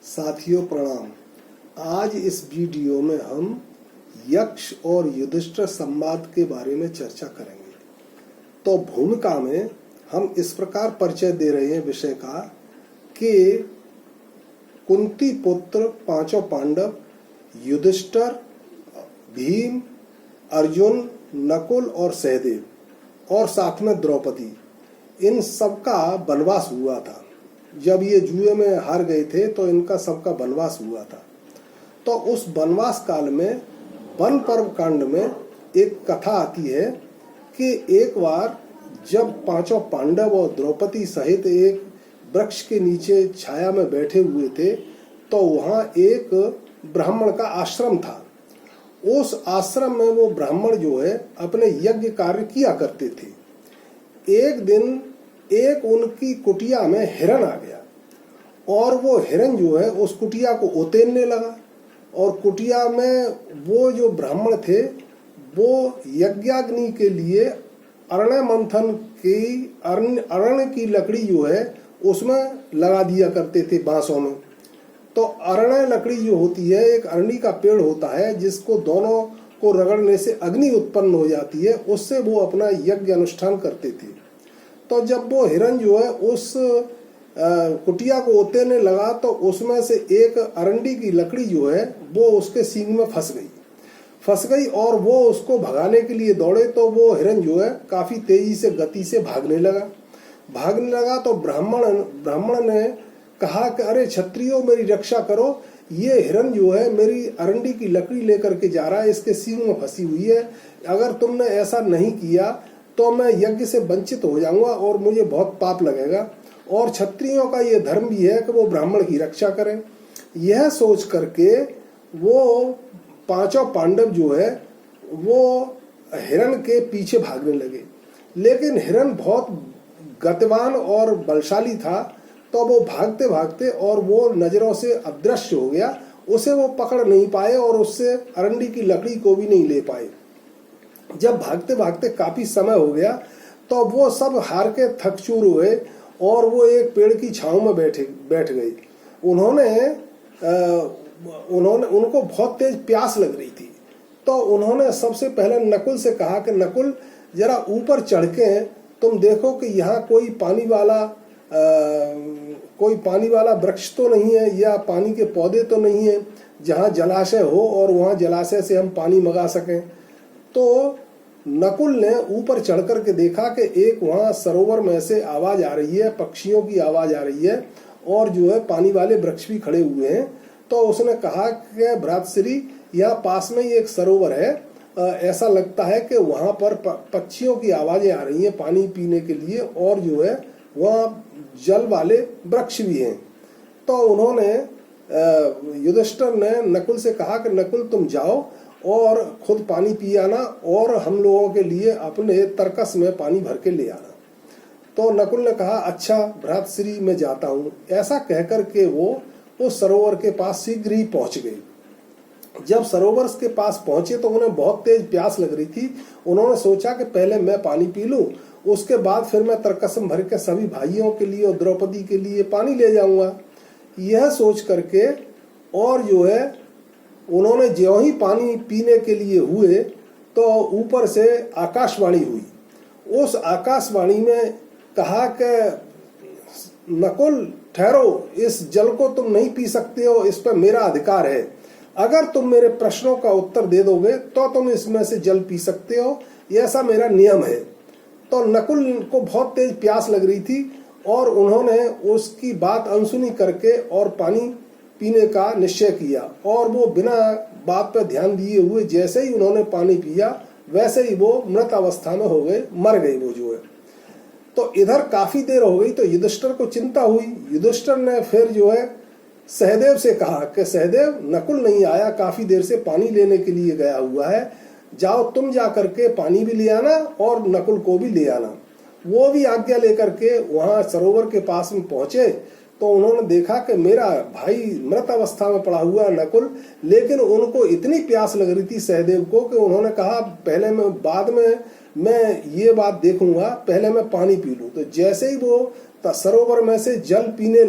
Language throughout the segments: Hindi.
साथियों प्रणाम। आज इस वीडियो में हम यक्ष और युधिष्ठिर संवाद के बारे में चर्चा करेंगे। तो भूमिका में हम इस प्रकार परिचय दे रहे हैं विषय का कि कुंती पुत्र पांचों पांडव युधिष्ठिर, भीम, अर्जुन, नकुल और सहदेव और साथ में द्रौपदी, इन सबका वनवास हुआ था। जब ये जुए में हार गए थे तो इनका सबका वनवास हुआ था। तो उस वनवास काल में वन पर्व कांड में एक कथा आती है कि एक बार जब पांचों पांडव और द्रौपदी सहित एक वृक्ष के नीचे छाया में बैठे हुए थे तो वहां एक ब्राह्मण का आश्रम था। उस आश्रम में वो ब्राह्मण जो है अपने यज्ञ कार्य किया करते थे। एक दिन एक उनकी कुटिया में हिरण आ गया और वो हिरण जो है उस कुटिया को उतेरने लगा और कुटिया में वो जो ब्राह्मण थे वो यज्ञाग्नि के लिए अरण्य मंथन की अरण्य की लकड़ी जो है उसमें लगा दिया करते थे बांसों में। तो अरण्य लकड़ी जो होती है एक अरणी का पेड़ होता है जिसको दोनों को रगड़ने से अग्नि उत्पन्न हो जाती है, उससे वो अपना यज्ञ अनुष्ठान करते थे। तो जब वो हिरण जो है उस कुटिया को उतेरने लगा तो उसमें से एक अरंडी की लकड़ी जो है वो उसके सींग में फंस गई और वो उसको भगाने के लिए दौड़े तो वो हिरण जो है काफी तेजी से गति से भागने लगा। तो ब्राह्मण ने कहा कि अरे क्षत्रियो मेरी रक्षा करो, ये हिरण जो है मेरी अरंडी की लकड़ी लेकर के जा रहा है, इसके सींग में फंसी हुई है। अगर तुमने ऐसा नहीं किया तो मैं यज्ञ से वंचित हो जाऊंगा और मुझे बहुत पाप लगेगा, और क्षत्रियों का ये धर्म भी है कि वो ब्राह्मण की रक्षा करें। यह सोच करके वो पांचों पांडव जो है वो हिरण के पीछे भागने लगे, लेकिन हिरण बहुत गतिवान और बलशाली था। तो वो भागते भागते और वो नजरों से अदृश्य हो गया, उसे वो पकड़ नहीं पाए और उससे अरंडी की लकड़ी को भी नहीं ले पाए। जब भागते भागते काफी समय हो गया तो वो सब हार के थकचूर हुए और वो एक पेड़ की छांव में बैठ गए। उनको बहुत तेज प्यास लग रही थी। तो उन्होंने सबसे पहले नकुल से कहा कि नकुल जरा ऊपर चढ़ के तुम देखो कि यहाँ कोई पानी वाला वृक्ष तो नहीं है या पानी के पौधे तो नहीं है जहाँ जलाशय हो और वहाँ जलाशय से हम पानी मंगा सकें। तो नकुल ने ऊपर चढ़ कर के देखा कि एक वहाँ सरोवर में से आवाज आ रही है, पक्षियों की आवाज आ रही है और जो है पानी वाले वृक्ष भी खड़े हुए हैं। तो उसने कहा कि भ्रातश्री यहाँ पास में ही एक सरोवर है, ऐसा लगता है कि वहाँ पर पक्षियों की आवाजें आ रही हैं पानी पीने के लिए और जो है वहाँ जल वाले वृक्ष भी हैं। तो उन्होंने युधिष्ठिर ने नकुल से कहा कि नकुल तुम जाओ और खुद पानी पी आना और हम लोगों के लिए अपने तरकस में पानी भर के ले आना। तो नकुल ने कहा अच्छा भ्रातश्री मैं जाता हूँ। ऐसा कहकर के वो उस सरोवर के पास शीघ्र ही पहुंच गए। जब सरोवर के पास पहुंचे तो उन्हें बहुत तेज प्यास लग रही थी। उन्होंने सोचा कि पहले मैं पानी पी लूं, उसके बाद फिर मैं तरकस में भर के सभी भाइयों के लिए और द्रौपदी के लिए पानी ले जाऊंगा। यह सोच करके और जो है उन्होंने ज्यों ही पानी पीने के लिए हुए तो ऊपर से आकाशवाणी हुई। उस आकाशवाणी में कहा कि नकुल ठहरो, इस जल को तुम नहीं पी सकते हो, इस पर मेरा अधिकार है। अगर तुम मेरे प्रश्नों का उत्तर दे दोगे तो तुम इसमें से जल पी सकते हो, ऐसा मेरा नियम है। तो नकुल को बहुत तेज प्यास लग रही थी और उन्होंने उसकी बात अनसुनी करके और पानी पीने का निश्चय किया और वो बिना बात पर ध्यान दिए हुए जैसे ही उन्होंने पानी पिया वैसे ही वो मृत अवस्था में हो गए, मर गई वो जो है। तो इधर काफी देर हो गई तो युधिष्ठिर को चिंता हुई। युधिष्ठिर ने फिर जो है सहदेव से कहा कि सहदेव नकुल नहीं आया, काफी देर से पानी लेने के लिए गया हुआ है, जाओ तुम जा करके पानी भी ले आना और नकुल को भी ले आना। वो भी आज्ञा लेकर के वहां सरोवर के पास में पहुंचे तो उन्होंने देखा कि मेरा भाई मृत अवस्था में पड़ा हुआ है नकुल, लेकिन उनको इतनी प्यास लग रही थी सहदेव को कि उन्होंने कहा पहले मैं बाद में मैं ये बात देखूंगा, पहले मैं पानी पी लूं। तो जैसे ही वो सरोवर में से जल पीने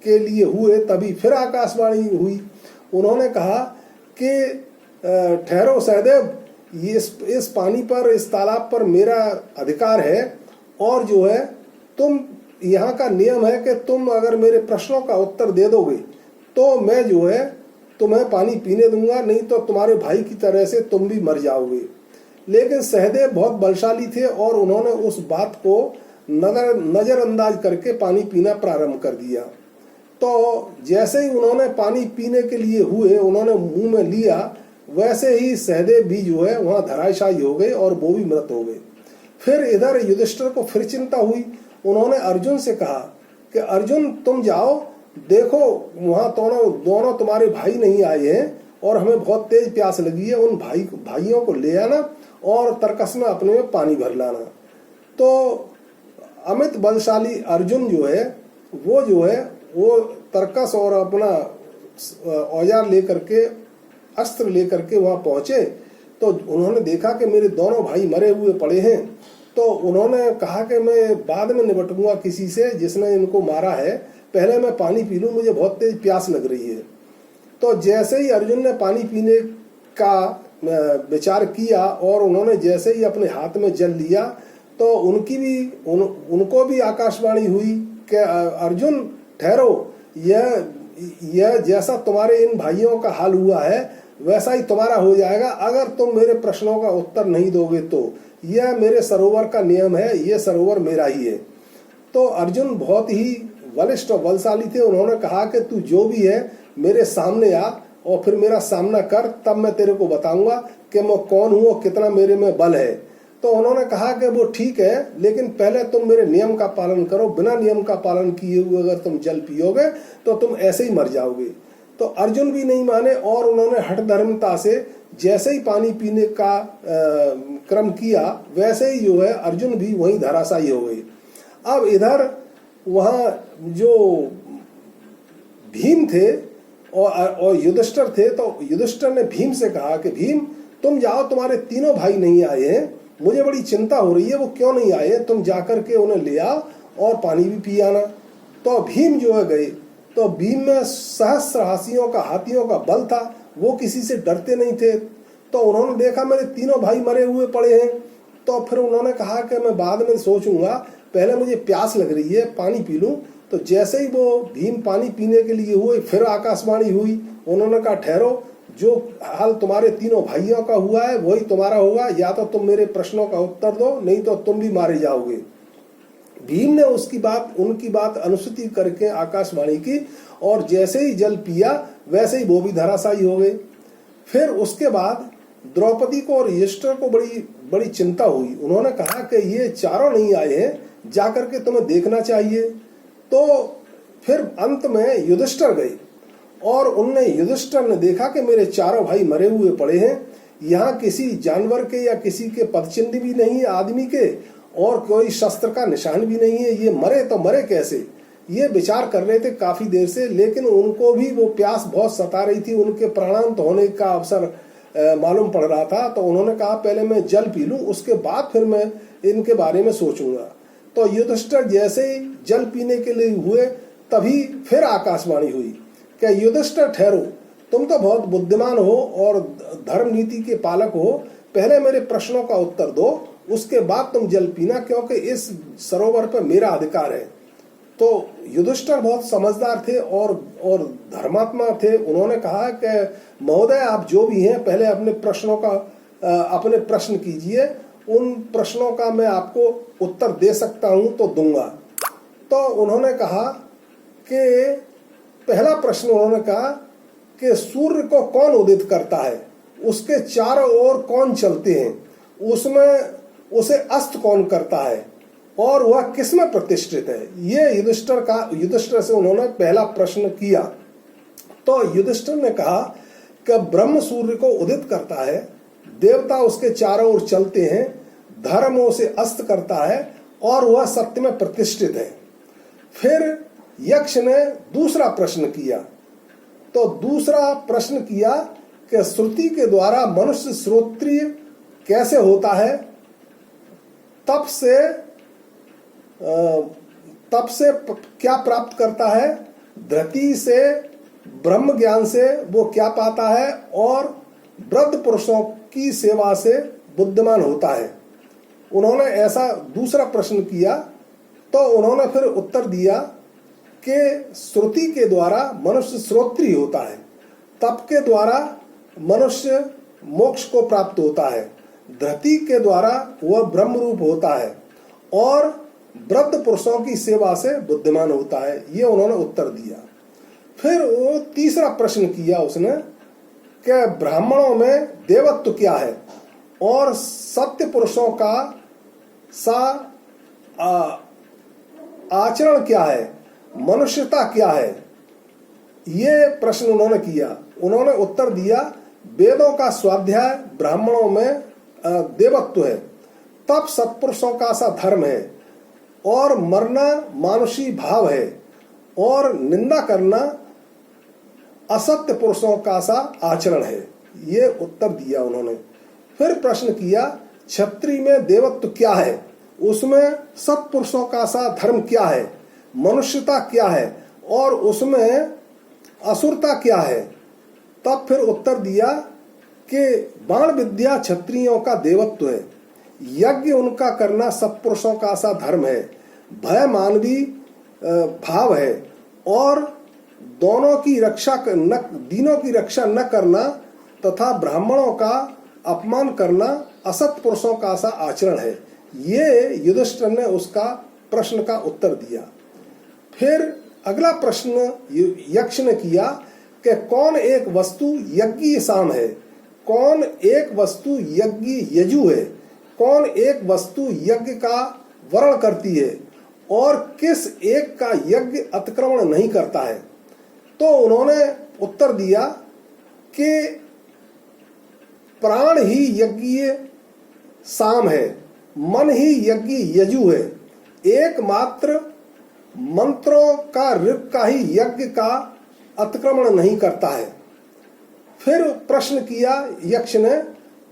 के लिए हुए तभी फिर आकाशवाणी हुई। उन्होंने कहा कि ठहरो सहदेव, इस पानी पर, इस तालाब पर मेरा अधिकार है, और जो है तुम, यहाँ का नियम है कि तुम अगर मेरे प्रश्नों का उत्तर दे दोगे तो मैं जो है तुम्हें पानी पीने दूंगा, नहीं तो तुम्हारे भाई की तरह से तुम भी मर जाओगे। लेकिन सहदेव बहुत बलशाली थे और उन्होंने उस बात को नजरअंदाज करके पानी पीना प्रारंभ कर दिया। तो जैसे ही उन्होंने पानी पीने के लिए हुए, उन्होंने मुंह में लिया, वैसे ही सहदेव भी जो है वहां धराशायी हो गए और वो भी मृत हो गए। फिर इधर युधिष्ठिर को फिर चिंता हुई। उन्होंने अर्जुन से कहा कि अर्जुन तुम जाओ, देखो वहां दोनों तुम्हारे भाई नहीं आए हैं और हमें बहुत तेज प्यास लगी है, उन भाइयों को ले आना और तरकस में अपने में पानी भर लाना। तो अमित बलशाली अर्जुन जो है वो तरकस और अपना औजार लेकर के, अस्त्र लेकर के वहां पहुंचे। तो उन्होंने देखा कि मेरे दोनों भाई मरे हुए पड़े हैं। तो उन्होंने कहा कि मैं बाद में निपटूंगा किसी से जिसने इनको मारा है, पहले मैं पानी पी लूं, मुझे बहुत तेज प्यास लग रही है। तो जैसे ही अर्जुन ने पानी पीने का विचार किया और उन्होंने जैसे ही अपने हाथ में जल लिया, तो उनको भी आकाशवाणी हुई कि अर्जुन ठहरो, यह जैसा तुम्हारे इन भाइयों का हाल हुआ है वैसा ही तुम्हारा हो जाएगा अगर तुम मेरे प्रश्नों का उत्तर नहीं दोगे तो। यह मेरे सरोवर का नियम है, यह सरोवर मेरा ही है। तो अर्जुन बहुत ही बलिष्ठ और बलशाली थे। उन्होंने कहा कि तू जो भी है मेरे सामने आ और फिर मेरा सामना कर, तब मैं तेरे को बताऊंगा कि मैं कौन हूं और कितना मेरे में बल है। तो उन्होंने कहा कि वो ठीक है, लेकिन पहले तुम मेरे नियम का पालन करो, बिना नियम का पालन किए हुए अगर तुम जल पियोगे तो तुम ऐसे ही मर जाओगे। तो अर्जुन भी नहीं माने और उन्होंने हठ धर्मता से जैसे ही पानी पीने का क्रम किया, वैसे ही जो है अर्जुन भी वहीं धराशायी हो गए। अब इधर वहां जो भीम थे और युधिष्ठिर थे, तो युधिष्ठिर ने भीम से कहा कि भीम तुम जाओ, तुम्हारे तीनों भाई नहीं आए हैं, मुझे बड़ी चिंता हो रही है, वो क्यों नहीं आए, तुम जाकर के उन्हें ले आओ और पानी भी पी आना। तो भीम जो है गए। तो भीम में सहस्त्र हाथियों का बल था, वो किसी से डरते नहीं थे। तो उन्होंने देखा मेरे तीनों भाई मरे हुए पड़े हैं, तो फिर उन्होंने कहा कि मैं बाद में सोचूंगा, पहले मुझे प्यास लग रही है, पानी पी लूं। तो जैसे ही वो भीम पानी पीने के लिए हुए, फिर आकाशवाणी हुई। उन्होंने कहा ठहरो, जो हाल तुम्हारे तीनों भाइयों का हुआ है वही तुम्हारा होगा, या तो तुम मेरे प्रश्नों का उत्तर दो, नहीं तो तुम भी मारे जाओगे। भीम ने उनकी बात अनुसूति करके आकाशवाणी की और जैसे ही जल पिया वैसे ही वो भी धराशायी हो गए। फिर उसके बाद द्रौपदी को और युधिष्ठिर को बड़ी चिंता हुई। उन्होंने कहा कि ये चारों नहीं आए हैं, जाकर के तुम्हें देखना चाहिए। तो फिर अंत में युधिष्ठिर गए और युधिष्ठिर ने देखा कि मेरे चारों भाई मरे हुए पड़े हैं, यहाँ किसी जानवर के या किसी के पदचिन्ह भी नहीं है आदमी के, और कोई शस्त्र का निशान भी नहीं है, ये मरे तो मरे कैसे। ये विचार कर रहे थे काफी देर से, लेकिन उनको भी वो प्यास बहुत सता रही थी, उनके प्राणांत होने का अवसर मालूम पड़ रहा था। तो उन्होंने कहा पहले मैं जल पी लूं, उसके बाद फिर मैं इनके बारे में सोचूंगा। तो युधिष्ठिर जैसे ही जल पीने के लिए हुए, तभी फिर आकाशवाणी हुई कि युधिष्ठिर ठहरो, तुम तो बहुत बुद्धिमान हो और धर्म नीति के पालक हो, पहले मेरे प्रश्नों का उत्तर दो, उसके बाद तुम जल पीना, क्योंकि इस सरोवर पर मेरा अधिकार है। तो युधिष्ठिर बहुत समझदार थे और धर्मात्मा थे। उन्होंने कहा कि महोदय आप जो भी हैं, पहले अपने प्रश्न कीजिए, उन प्रश्नों का मैं आपको उत्तर दे सकता हूं तो दूंगा। तो उन्होंने कहा कि पहला प्रश्न उन्होंने कहा कि सूर्य को कौन उदित करता है, उसके चारों ओर कौन चलते हैं, उसमें उसे अस्त कौन करता है और वह किसमें प्रतिष्ठित है। ये युधिष्ठिर से उन्होंने पहला प्रश्न किया। तो युधिष्ठिर ने कहा कि ब्रह्म सूर्य को उदित करता है, देवता उसके चारों ओर चलते हैं, धर्म उसे अस्त करता है और वह सत्य में प्रतिष्ठित है। फिर यक्ष ने दूसरा प्रश्न किया। तो दूसरा प्रश्न किया कि श्रुति के द्वारा मनुष्य श्रोत्रिय कैसे होता है, तप से क्या प्राप्त करता है, धृति से ब्रह्म ज्ञान से वो क्या पाता है और वृद्ध पुरुषों की सेवा से बुद्धिमान होता है। उन्होंने ऐसा दूसरा प्रश्न किया तो उन्होंने फिर उत्तर दिया कि श्रुति के द्वारा मनुष्य श्रोत्री होता है, तप के द्वारा मनुष्य मोक्ष को प्राप्त होता है, धृति के द्वारा वह ब्रह्म रूप होता है और वृद्ध पुरुषों की सेवा से बुद्धिमान होता है। ये उन्होंने उत्तर दिया। फिर वो तीसरा प्रश्न किया उसने कि ब्राह्मणों में देवत्व क्या है और सत्य पुरुषों का आचरण क्या है, मनुष्यता क्या है। ये प्रश्न उन्होंने किया। उन्होंने उत्तर दिया वेदों का स्वाध्याय ब्राह्मणों में देवत्व है, तप सत्पुरुषों का सा धर्म है और मरना मानुषी भाव है और निंदा करना असत्य पुरुषों का सा आचरण है। ये उत्तर दिया उन्होंने। फिर प्रश्न किया क्षत्रिय में देवत्व क्या है, उसमें सत्पुरुषों का सा धर्म क्या है, मनुष्यता क्या है और उसमें असुरता क्या है। तब फिर उत्तर दिया कि बाण विद्या क्षत्रियों का देवत्व है, यज्ञ उनका करना सत्पुरुषों का सा धर्म है, भय मानवी भाव है और दीनों की रक्षा न करना तथा ब्राह्मणों का अपमान करना असत पुरुषों का सा आचरण है। ये युधिष्ठिर ने उसका प्रश्न का उत्तर दिया। फिर अगला प्रश्न यक्ष ने किया कि कौन एक वस्तु यज्ञ साम है, कौन एक वस्तु यज्ञ यजु है, कौन एक वस्तु यज्ञ का वर्ण करती है और किस एक का यज्ञ अतिक्रमण नहीं करता है। तो उन्होंने उत्तर दिया कि प्राण ही यज्ञ साम है, मन ही यज्ञ यजु है, एकमात्र मंत्रों का ऋग का ही यज्ञ का अतिक्रमण नहीं करता है। फिर प्रश्न किया यक्ष ने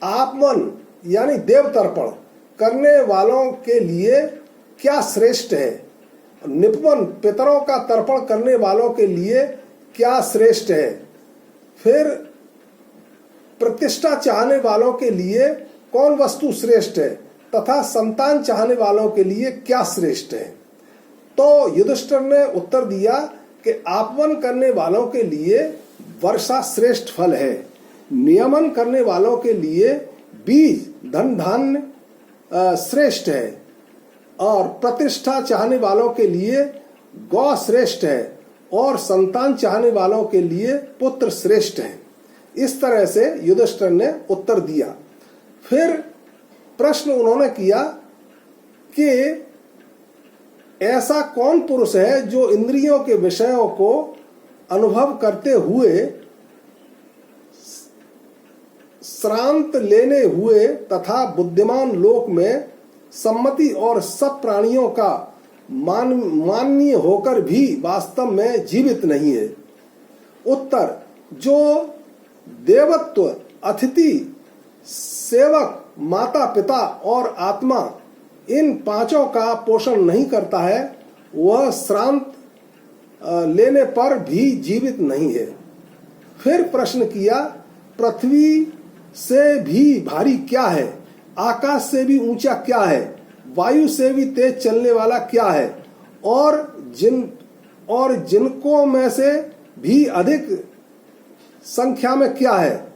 आपमन यानी देव तर्पण करने वालों के लिए क्या श्रेष्ठ है, निपमन पितरों का तर्पण करने वालों के लिए क्या श्रेष्ठ है, फिर प्रतिष्ठा चाहने वालों के लिए कौन वस्तु श्रेष्ठ है तथा संतान चाहने वालों के लिए क्या श्रेष्ठ है। तो युधिष्ठिर ने उत्तर दिया कि आपमन करने वालों के लिए वर्षा श्रेष्ठ फल है, नियमन करने वालों के लिए बीज धन धान्य श्रेष्ठ है और प्रतिष्ठा चाहने वालों के लिए गौ श्रेष्ठ है और संतान चाहने वालों के लिए पुत्र श्रेष्ठ है। इस तरह से युधिष्ठिर ने उत्तर दिया। फिर प्रश्न उन्होंने किया कि ऐसा कौन पुरुष है जो इंद्रियों के विषयों को अनुभव करते हुए श्रांत लेने हुए तथा बुद्धिमान लोक में सम्मति और सब प्राणियों का माननीय होकर भी वास्तव में जीवित नहीं है। उत्तर जो देवत्व अतिथि सेवक माता पिता और आत्मा इन पांचों का पोषण नहीं करता है वह श्रांत लेने पर भी जीवित नहीं है। फिर प्रश्न किया पृथ्वी से भी भारी क्या है, आकाश से भी ऊंचा क्या है, वायु से भी तेज चलने वाला क्या है और जिनको में से भी अधिक संख्या में क्या है।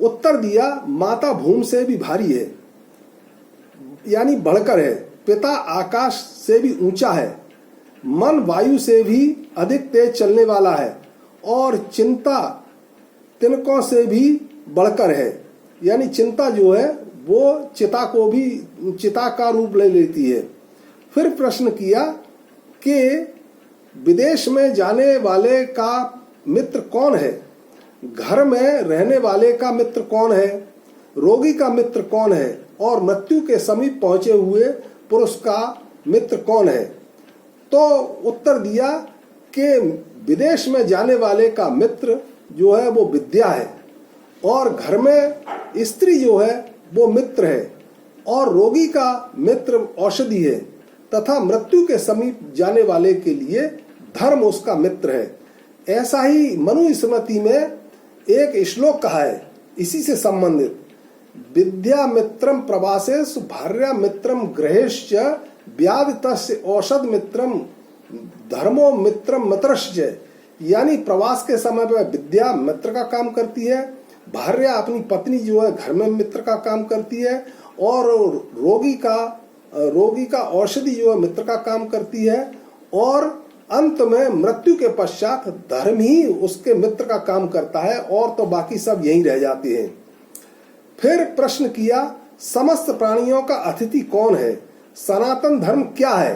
उत्तर दिया माता भूमि से भी भारी है यानी बढ़कर है, पिता आकाश से भी ऊंचा है, मन वायु से भी अधिक तेज चलने वाला है और चिंता तिनकों से भी बढ़कर है यानी चिंता जो है वो चिता को भी चिता का रूप ले लेती है। फिर प्रश्न किया कि विदेश में जाने वाले का मित्र कौन है, घर में रहने वाले का मित्र कौन है, रोगी का मित्र कौन है और मृत्यु के समीप पहुंचे हुए पुरुष का मित्र कौन है। तो उत्तर दिया कि विदेश में जाने वाले का मित्र जो है वो विद्या है और घर में स्त्री जो है वो मित्र है और रोगी का मित्र औषधि है तथा मृत्यु के समीप जाने वाले के लिए धर्म उसका मित्र है। ऐसा ही मनु स्मृति में एक श्लोक कहा है इसी से संबंधित, विद्या मित्रम प्रवासेश भार्या मित्रम गृहेश्च व्याधितस्य औषध मित्रम धर्मो मित्रम मित्रश्च। यानी प्रवास के समय पर विद्या मित्र का काम करती है, भार्या अपनी पत्नी जो है घर में मित्र का काम करती है, और रोगी का औषधि जो है मित्र का काम करती है, और अंत में मृत्यु के पश्चात धर्म ही उसके मित्र का काम करता है, और तो बाकी सब यहीं रह जाते हैं। फिर प्रश्न किया, समस्त प्राणियों का अतिथि कौन है, सनातन धर्म क्या है,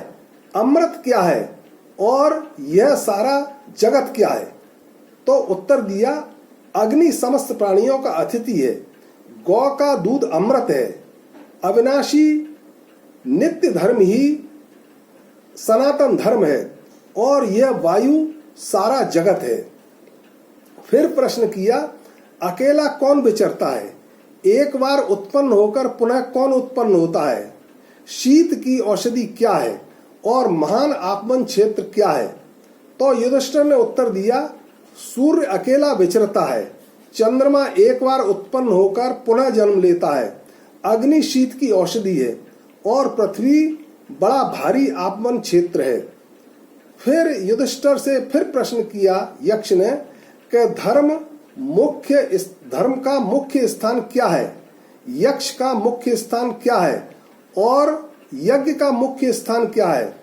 अमृत क्या है, और यह सारा जगत क्या है। तो उत्तर दिया, अग्नि समस्त प्राणियों का अतिथि है, गौ का दूध अमृत है, अविनाशी नित्य धर्म ही सनातन धर्म है, और यह वायु सारा जगत है। फिर प्रश्न किया, अकेला कौन विचरता है, एक बार उत्पन्न होकर पुनः कौन उत्पन्न होता है, शीत की औषधि क्या है, और महान आपमन क्षेत्र क्या है। तो युधिष्ठिर ने उत्तर दिया, सूर्य अकेला विचरता है, चंद्रमा एक बार उत्पन्न होकर पुनः जन्म लेता है, अग्नि शीत की औषधि है, और पृथ्वी बड़ा भारी आपमन क्षेत्र है। फिर युधिष्ठिर से फिर प्रश्न किया यक्ष ने कि धर्म का मुख्य स्थान क्या है, यक्ष का मुख्य स्थान क्या है, और यज्ञ का मुख्य स्थान क्या है,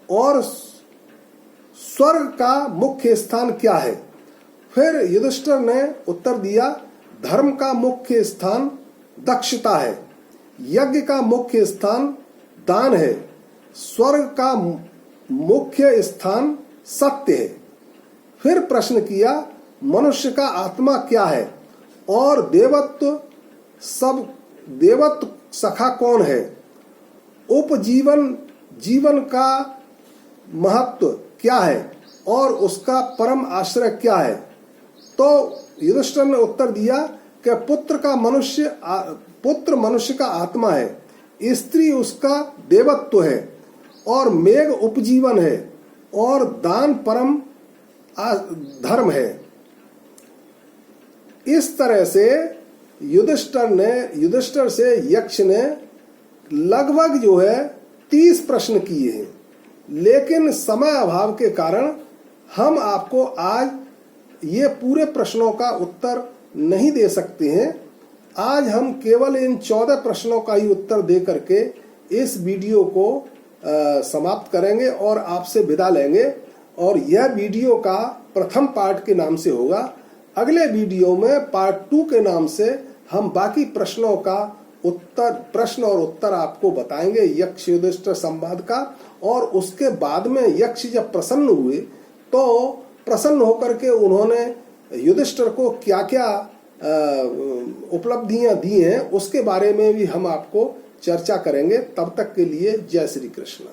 और स्वर्ग का मुख्य स्थान क्या है। फिर युधिष्ठिर ने उत्तर दिया, धर्म का मुख्य स्थान दक्षता है, यज्ञ का मुख्य स्थान दान है, स्वर्ग का मुख्य स्थान सत्य है। फिर प्रश्न किया, मनुष्य का आत्मा क्या है, और देवत्व सखा कौन है, जीवन का महत्व क्या है, और उसका परम आश्रय क्या है। तो युधिष्ठिर ने उत्तर दिया कि पुत्र मनुष्य का आत्मा है, स्त्री उसका देवत्व है, और मेघ उपजीवन है, और दान परम धर्म है। इस तरह से युधिष्ठिर से यक्ष ने लगभग जो है 30 प्रश्न किए हैं, लेकिन समय अभाव के कारण हम आपको आज ये पूरे प्रश्नों का उत्तर नहीं दे सकते हैं। आज हम केवल इन 14 प्रश्नों का ही उत्तर दे करके इस वीडियो को समाप्त करेंगे और आपसे विदा लेंगे, और यह वीडियो का प्रथम पार्ट के नाम से होगा। अगले वीडियो में पार्ट 2 के नाम से हम बाकी प्रश्नों का प्रश्न और उत्तर आपको बताएंगे यक्ष युधिष्ठिर संवाद का। और उसके बाद में यक्ष जब प्रसन्न हुए तो प्रसन्न होकर के उन्होंने युधिष्ठिर को क्या क्या उपलब्धियां दी हैं उसके बारे में भी हम आपको चर्चा करेंगे। तब तक के लिए जय श्री कृष्ण।